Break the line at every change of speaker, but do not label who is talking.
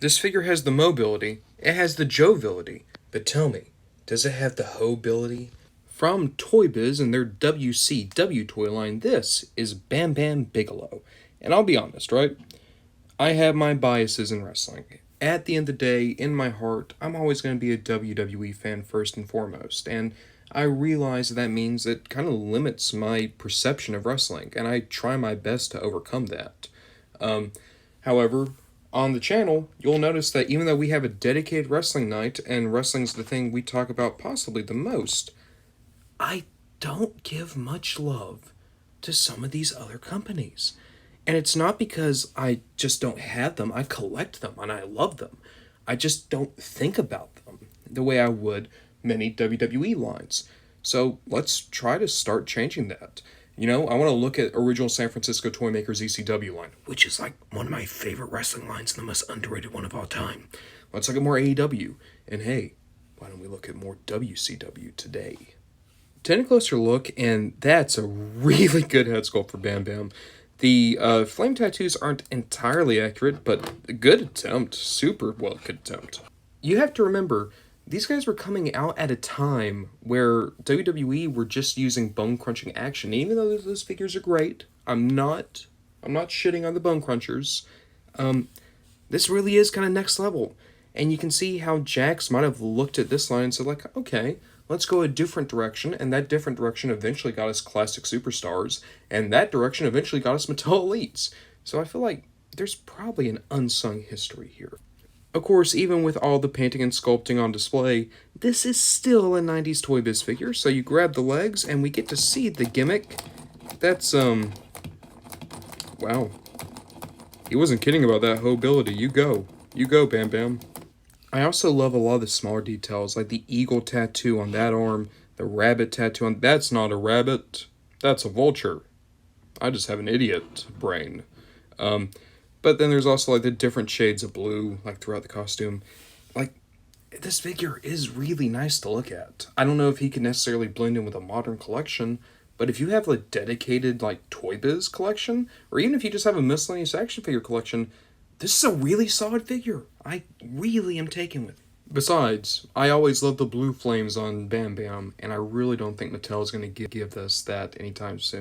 This figure has the mobility, it has the joviality, but tell me, does it have the hobility? From Toybiz and their WCW toy line, this is Bam Bam Bigelow. And I'll be honest, right? I have my biases in wrestling. At the end of the day, in my heart, I'm always going to be a WWE fan first and foremost, and I realize that means it kind of limits my perception of wrestling, and I try my best to overcome that. However, on the channel, you'll notice that even though we have a dedicated wrestling night, and wrestling's the thing we talk about possibly the most, I don't give much love to some of these other companies. And it's not because I just don't have them, I collect them and I love them. I just don't think about them the way I would many WWE lines. So let's try to start changing that. I want to look at original San Francisco Toymakers ECW line, which is like one of my favorite wrestling lines, the most underrated one of all time. Let's look at more AEW. And hey, why don't we look at more WCW today? Take a closer look, and that's a really good head sculpt for Bam Bam. The flame tattoos aren't entirely accurate, but a good attempt. Super well good attempt. You have to remember, these guys were coming out at a time where WWE were just using bone-crunching action. Even though those figures are great, I'm not shitting on the bone crunchers. This really is kind of next level. And you can see how Jax might have looked at this line and said, like, okay, let's go a different direction. And that different direction eventually got us Classic Superstars. And that direction eventually got us Mattel Elites. So I feel like there's probably an unsung history here. Of course, even with all the painting and sculpting on display, this is still a 90s Toy Biz figure. So you grab the legs and we get to see the gimmick. That's, wow. He wasn't kidding about that hobility. You go. You go, Bam Bam. I also love a lot of the smaller details, like the eagle tattoo on that arm, the rabbit tattoo on... That's not a rabbit. That's a vulture. I just have an idiot brain. But then there's also, like, the different shades of blue, like, throughout the costume. Like, this figure is really nice to look at. I don't know if he can necessarily blend in with a modern collection, but if you have a dedicated, like, Toy Biz collection, or even if you just have a miscellaneous action figure collection, this is a really solid figure. I really am taken with it. Besides, I always love the blue flames on Bam Bam, and I really don't think Mattel is going to give us that anytime soon.